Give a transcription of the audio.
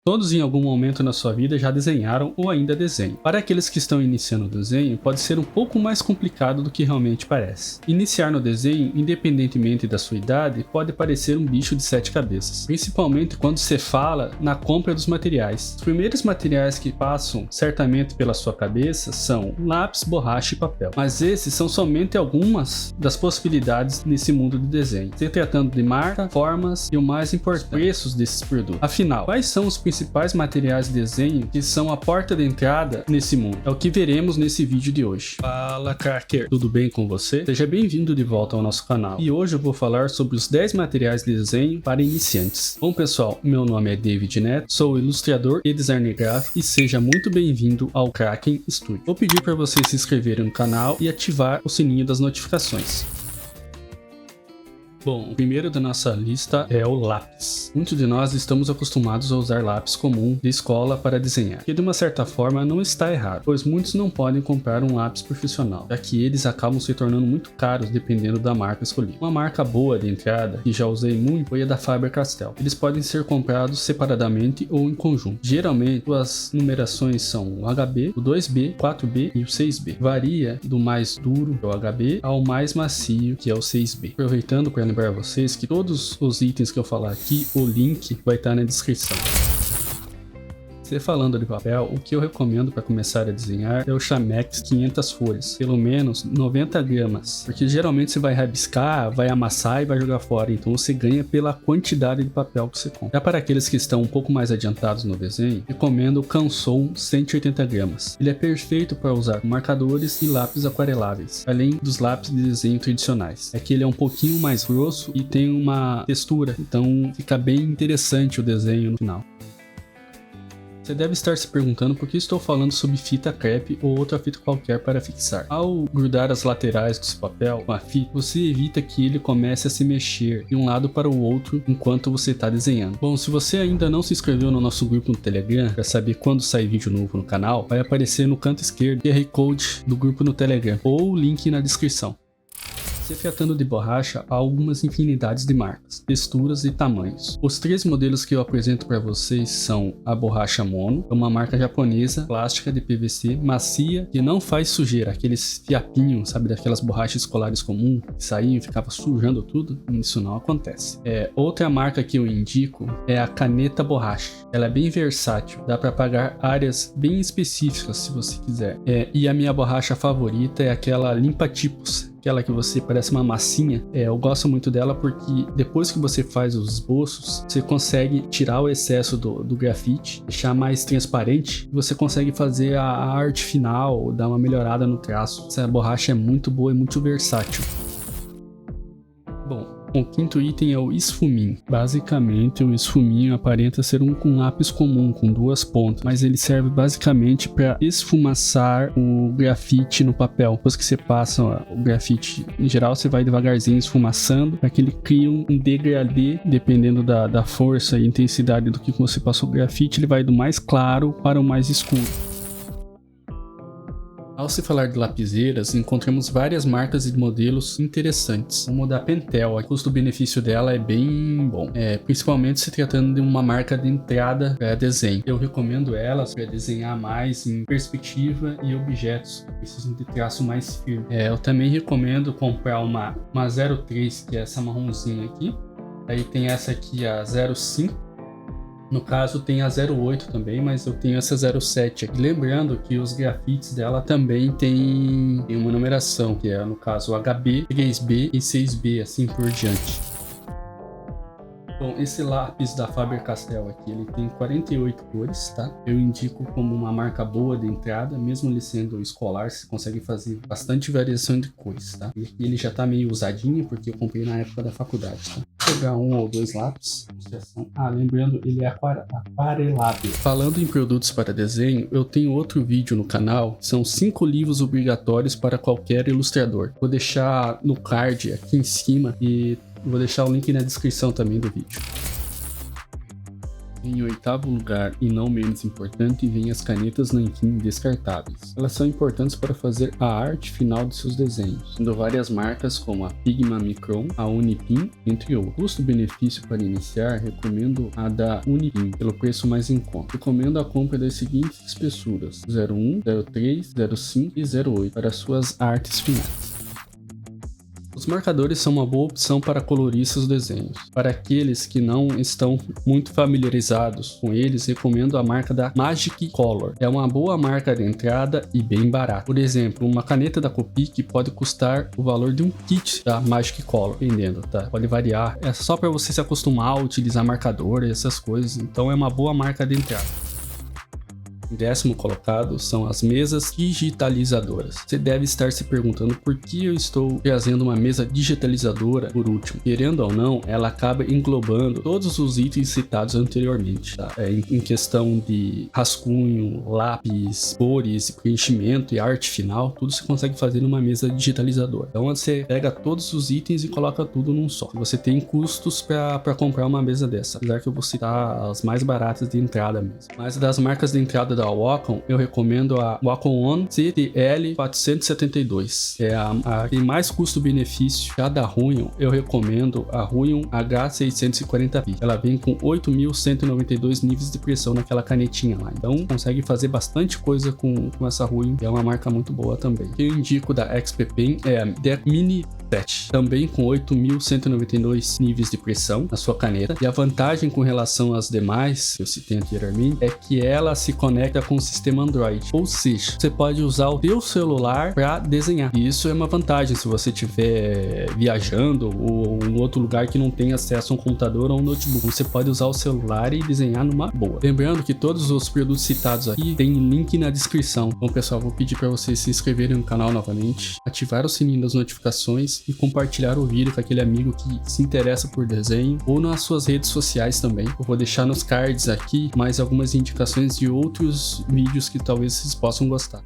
Todos em algum momento na sua vida já desenharam ou ainda desenham. Para aqueles que estão iniciando o desenho, pode ser um pouco mais complicado do que realmente parece. Iniciar no desenho, independentemente da sua idade, pode parecer um bicho de 7 cabeças, principalmente quando se fala na compra dos materiais. Os primeiros materiais que passam certamente pela sua cabeça são lápis, borracha e papel, mas esses são somente algumas das possibilidades nesse mundo de desenho, se tratando de marca, formas e o mais importante, preços desses produtos. Afinal, quais são os principais materiais de desenho que são a porta de entrada nesse mundo? É o que veremos nesse vídeo de hoje. Fala, cracker! Tudo bem com você? Seja bem-vindo de volta ao nosso canal. E hoje eu vou falar sobre os 10 materiais de desenho para iniciantes. Bom pessoal, meu nome é David Neto, sou ilustrador e designer gráfico e seja muito bem-vindo ao Kraken Studio. Vou pedir para vocês se inscreverem no canal e ativar o sininho das notificações. Bom, o primeiro da nossa lista é o lápis. Muitos de nós estamos acostumados a usar lápis comum de escola para desenhar, que de uma certa forma não está errado, pois muitos não podem comprar um lápis profissional, já que eles acabam se tornando muito caros dependendo da marca escolhida. Uma marca boa de entrada, que já usei muito, foi a da Faber-Castell. Eles podem ser comprados separadamente ou em conjunto. Geralmente, as numerações são o HB, o 2B, o 4B e o 6B. Varia do mais duro, que é o HB, ao mais macio, que é o 6B. Aproveitando para lembrar vocês que todos os itens que eu falar aqui, o link vai estar na descrição. Você falando de papel, o que eu recomendo para começar a desenhar é o Chamex 500 folhas, pelo menos 90 gramas, porque geralmente você vai rabiscar, vai amassar e vai jogar fora, então você ganha pela quantidade de papel que você compra. Já para aqueles que estão um pouco mais adiantados no desenho, recomendo o Canson 180 gramas. Ele é perfeito para usar com marcadores e lápis aquareláveis, além dos lápis de desenho tradicionais. É que ele é um pouquinho mais grosso e tem uma textura, então fica bem interessante o desenho no final. Você deve estar se perguntando por que estou falando sobre fita crepe ou outra fita qualquer para fixar. Ao grudar as laterais do seu papel com a fita, você evita que ele comece a se mexer de um lado para o outro enquanto você está desenhando. Bom, se você ainda não se inscreveu no nosso grupo no Telegram para saber quando sai vídeo novo no canal, vai aparecer no canto esquerdo o QR Code do grupo no Telegram ou o link na descrição. Se tratando de borracha, há algumas infinidades de marcas, texturas e tamanhos. Os 3 modelos que eu apresento para vocês são a borracha Mono, é uma marca japonesa, plástica de PVC, macia, que não faz sujeira, aqueles fiapinhos, sabe, daquelas borrachas escolares comuns, que saíam e ficava sujando tudo, isso não acontece. Outra marca que eu indico é a caneta borracha, ela é bem versátil, dá para apagar áreas bem específicas se você quiser. E a minha borracha favorita é aquela limpa-tipos, aquela que você parece uma massinha. Eu gosto muito dela porque depois que você faz os esboços, você consegue tirar o excesso do grafite, deixar mais transparente, e você consegue fazer a arte final, dar uma melhorada no traço. Essa borracha é muito boa e muito versátil. Bom, o quinto item é o esfuminho. Basicamente, o esfuminho aparenta ser um lápis comum com 2 pontas, mas ele serve basicamente para esfumaçar o grafite no papel. Depois que você passa o grafite, em geral, você vai devagarzinho esfumaçando para que ele crie um degradê, dependendo da força e intensidade do que você passou o grafite, ele vai do mais claro para o mais escuro. Ao se falar de lapiseiras, encontramos várias marcas e modelos interessantes, como a da Pentel. O custo-benefício dela é bem bom, principalmente se tratando de uma marca de entrada para desenho. Eu recomendo elas para desenhar mais em perspectiva e objetos que precisam de traço mais firme. Eu também recomendo comprar uma 03, que é essa marronzinha aqui. Aí tem essa aqui, a 05. No caso tem a 08 também, mas eu tenho essa 07 aqui. Lembrando que os grafites dela também tem uma numeração, que é no caso HB, 3B e 6B, assim por diante. Bom, esse lápis da Faber-Castell aqui, ele tem 48 cores, tá? Eu indico como uma marca boa de entrada, mesmo ele sendo escolar, você consegue fazer bastante variação de cores, tá? E aqui ele já tá meio usadinho, porque eu comprei na época da faculdade, tá? Vou pegar 1 ou 2 lápis. Lembrando, ele é aquarelável. Falando em produtos para desenho, eu tenho outro vídeo no canal, são 5 livros obrigatórios para qualquer ilustrador. Vou deixar no card aqui em cima e vou deixar o link na descrição também do vídeo. Em oitavo lugar, e não menos importante, vem as canetas nanquim descartáveis. Elas são importantes para fazer a arte final de seus desenhos, sendo várias marcas como a Pigma Micron, a Unipin, entre outros. Custo-benefício para iniciar, recomendo a da Unipin, pelo preço mais em conta. Recomendo a compra das seguintes espessuras: 01, 03, 05 e 08 para suas artes finais. Os marcadores são uma boa opção para colorir seus desenhos. Para aqueles que não estão muito familiarizados com eles, recomendo a marca da Magic Color. É uma boa marca de entrada e bem barata. Por exemplo, uma caneta da Copic pode custar o valor de um kit da Magic Color, dependendo, tá? Pode variar. É só para você se acostumar a utilizar marcador e essas coisas. Então é uma boa marca de entrada. Em décimo colocado são as mesas digitalizadoras. Você deve estar se perguntando por que eu estou trazendo uma mesa digitalizadora por último. Querendo ou não, ela acaba englobando todos os itens citados anteriormente, tá? Em questão de rascunho, lápis, cores, preenchimento e arte final, tudo você consegue fazer numa mesa digitalizadora. Então você pega todos os itens e coloca tudo num só. Você tem custos para comprar uma mesa dessa, apesar que eu vou citar as mais baratas de entrada mesmo. Mas das marcas de entrada da Wacom, eu recomendo a Wacom One CTL 472. É a tem mais custo-benefício. Já da Ruion, eu recomendo a Ruion H640p. Ela vem com 8.192 níveis de pressão naquela canetinha lá. Então consegue fazer bastante coisa com essa Ruion. É uma marca muito boa também. O que eu indico da XP Pen é a Deck Mini 7, também com 8.192 níveis de pressão na sua caneta. E a vantagem com relação às demais que eu citei anteriormente é que ela se conecta com o sistema Android, ou seja, você pode usar o seu celular para desenhar. E isso é uma vantagem se você estiver viajando ou em outro lugar que não tem acesso a um computador ou um notebook. Você pode usar o celular e desenhar numa boa. Lembrando que todos os produtos citados aqui tem link na descrição. Então, pessoal, vou pedir para vocês se inscreverem no canal novamente, ativar o sininho das notificações e compartilhar o vídeo com aquele amigo que se interessa por desenho, ou nas suas redes sociais também. Eu vou deixar nos cards aqui mais algumas indicações de outros vídeos que talvez vocês possam gostar.